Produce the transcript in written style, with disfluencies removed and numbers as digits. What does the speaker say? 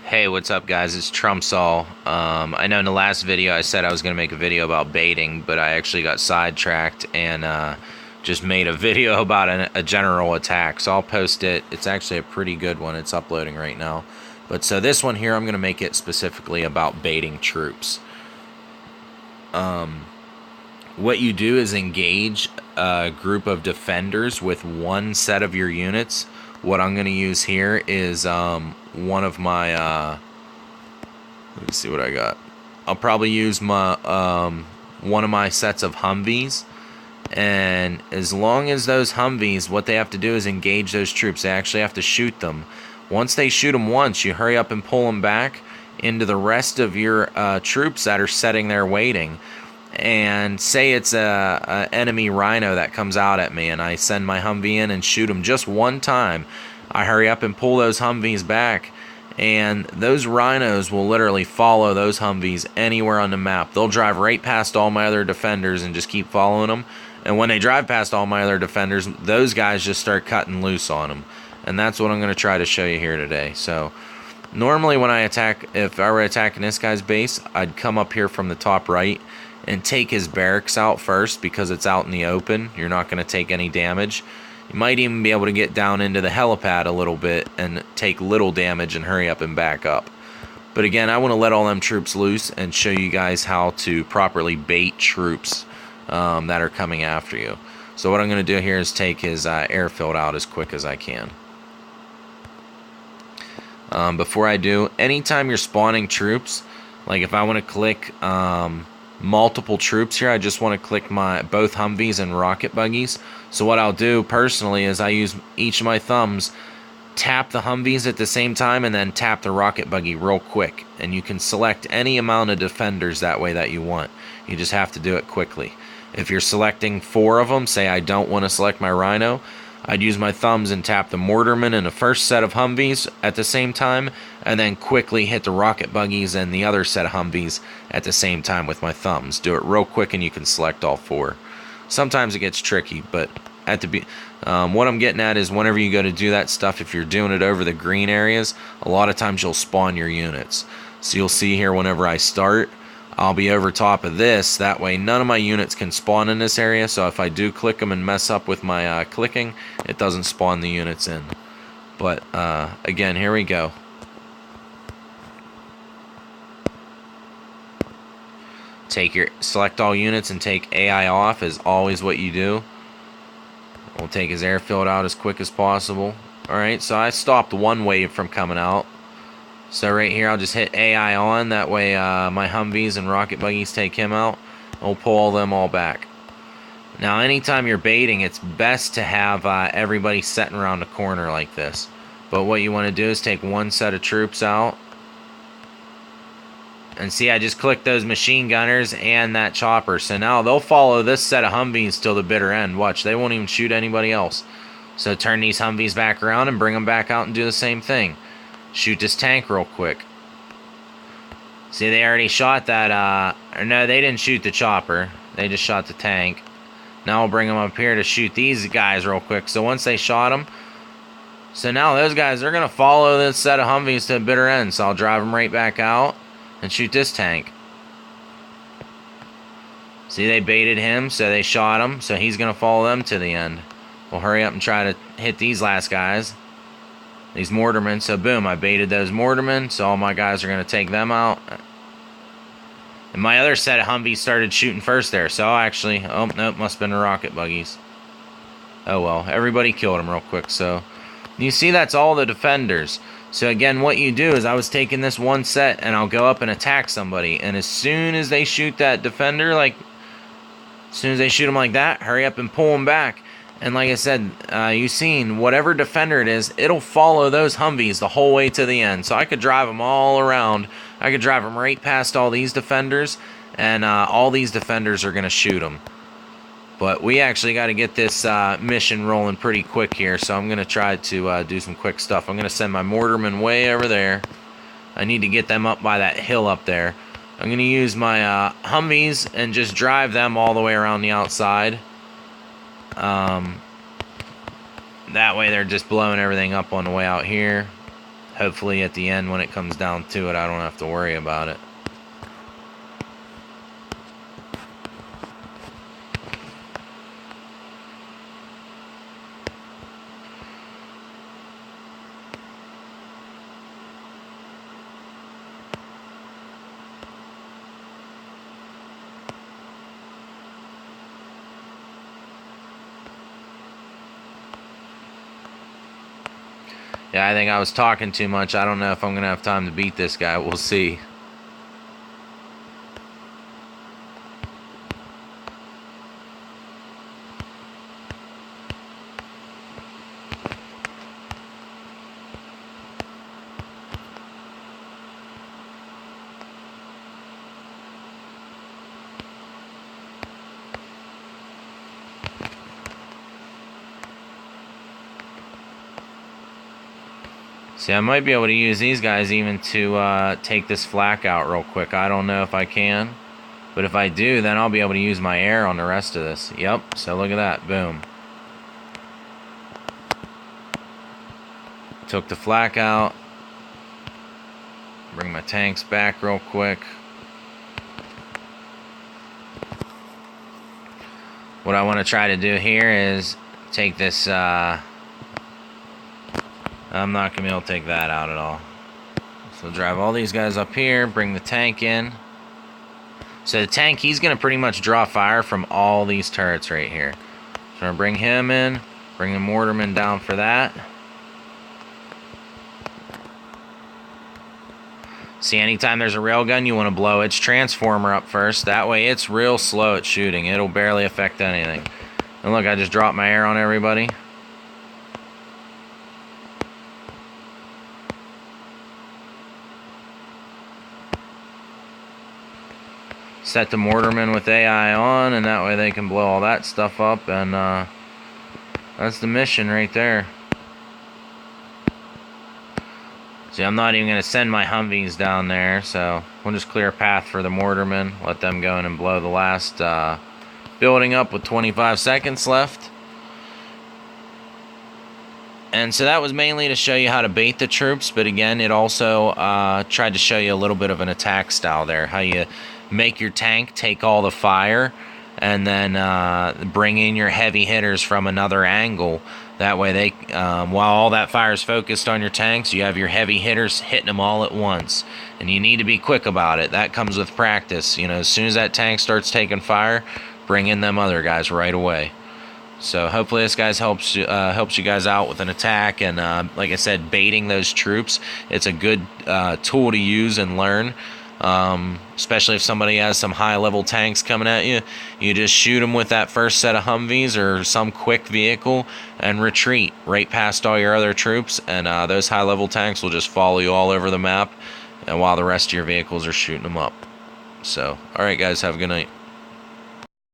Hey, what's up, guys? It's Trumpsall. I know in the last video I said I was going to make a video about baiting, but I actually got sidetracked and just made a video about a general attack. So I'll post it. It's actually a pretty good one. It's uploading right now. But so this one here, I'm going to make it specifically about baiting troops. What you do is engage a group of defenders with one set of your units. What I'm going to use here is one of my let me see what I got. I'll probably use my one of my sets of Humvees, and as long as those Humvees, what they have to do is engage those troops. They actually have to shoot them. Once they shoot them once, you hurry up and pull them back into the rest of your troops that are sitting there waiting. And say it's a enemy Rhino that comes out at me, and I send my Humvee in and shoot him just one time. I hurry up and pull those Humvees back, and those Rhinos will literally follow those Humvees anywhere on the map. They'll drive right past all my other defenders and just keep following them. And when they drive past all my other defenders, those guys just start cutting loose on them. And that's what I'm going to try to show you here today. So normally when I attack, if I were attacking this guy's base, I'd come up here from the top right and take his barracks out first because it's out in the open. You're not going to take any damage. You might even be able to get down into the helipad a little bit and take little damage and hurry up and back up. But again, I want to let all them troops loose and show you guys how to properly bait troops that are coming after you. So what I'm going to do here is take his airfield out as quick as I can. Before I do, anytime you're spawning troops, like if I want to click multiple troops here, I just want to click my both Humvees and rocket buggies. So what I'll do personally is I use each of my thumbs, tap the Humvees at the same time, and then tap the rocket buggy real quick. And you can select any amount of defenders that way that you want. You just have to do it quickly. If you're selecting 4 of them, say I don't want to select my Rhino, I'd use my thumbs and tap the Mortarman and the first set of Humvees at the same time, and then quickly hit the rocket buggies and the other set of Humvees at the same time with my thumbs. Do it real quick and you can select all 4. Sometimes it gets tricky, but what I'm getting at is whenever you go to do that stuff, if you're doing it over the green areas, a lot of times you'll spawn your units. So you'll see here whenever I start, I'll be over top of this. That way none of my units can spawn in this area, so if I do click them and mess up with my clicking, it doesn't spawn the units in. But again, here we go. Select all units and take AI off is always what you do. We'll take his airfield out as quick as possible. Alright, so I stopped one wave from coming out. So right here I'll just hit AI on, that way my Humvees and rocket buggies take him out. We'll pull them all back. Now anytime you're baiting, it's best to have everybody sitting around the corner like this. But what you want to do is take one set of troops out. And see, I just clicked those machine gunners and that chopper. So now they'll follow this set of Humvees till the bitter end. Watch, they won't even shoot anybody else. So turn these Humvees back around and bring them back out and do the same thing. Shoot this tank real quick. See, they already shot that, or no, they didn't shoot the chopper. They just shot the tank. Now I'll bring them up here to shoot these guys real quick. So once they shot them, so now those guys, they're going to follow this set of Humvees to the bitter end. So I'll drive them right back out and shoot this tank. See, they baited him, so they shot him. So he's going to follow them to the end. We'll hurry up and try to hit these last guys. These Mortarmen. So boom, I baited those Mortarmen. So all my guys are going to take them out. And my other set of Humvees started shooting first there. So actually, oh nope, must have been the rocket buggies. Oh well, everybody killed them real quick. So you see, that's all the defenders. So again, what you do is I was taking this one set and I'll go up and attack somebody. And as soon as they shoot that defender, like as soon as they shoot them like that, hurry up and pull them back. And like I said, you've seen whatever defender it is, it'll follow those Humvees the whole way to the end. So I could drive them all around. I could drive them right past all these defenders, and all these defenders are going to shoot them. But we actually got to get this mission rolling pretty quick here, so I'm going to try to do some quick stuff. I'm going to send my Mortarmen way over there. I need to get them up by that hill up there. I'm going to use my Humvees and just drive them all the way around the outside. That way they're just blowing everything up on the way out here. hopefully at the end when it comes down to it, I don't have to worry about it. Yeah, I think I was talking too much. I don't know if I'm going to have time to beat this guy. We'll see. See, I might be able to use these guys even to take this flak out real quick. I don't know if I can. But if I do, then I'll be able to use my air on the rest of this. Yep, so look at that. Boom. Took the flak out. Bring my tanks back real quick. What I want to try to do here is take this... I'm not going to be able to take that out at all. So drive all these guys up here, bring the tank in. So the tank, he's going to pretty much draw fire from all these turrets right here. So I'm going to bring him in, bring the mortarman down for that. See, anytime there's a railgun, you want to blow its transformer up first. That way it's real slow at shooting. It'll barely affect anything. And look, I just dropped my air on everybody. Set the mortarman with AI on, and that way they can blow all that stuff up, and that's the mission right there. See, I'm not even going to send my Humvees down there, so we'll just clear a path for the mortarman, let them go in and blow the last building up with 25 seconds left. And so that was mainly to show you how to bait the troops, but again, it also tried to show you a little bit of an attack style there, how you make your tank take all the fire and then bring in your heavy hitters from another angle. That way they, while all that fire is focused on your tanks, you have your heavy hitters hitting them all at once. And you need to be quick about it. That comes with practice. You know, as soon as that tank starts taking fire, bring in them other guys right away. So hopefully this guys helps you guys out with an attack, and like I said, baiting those troops. It's a good tool to use and learn. Especially if somebody has some high-level tanks coming at you, you just shoot them with that first set of Humvees or some quick vehicle and retreat right past all your other troops, and those high-level tanks will just follow you all over the map, and while the rest of your vehicles are shooting them up. So, alright guys, have a good night.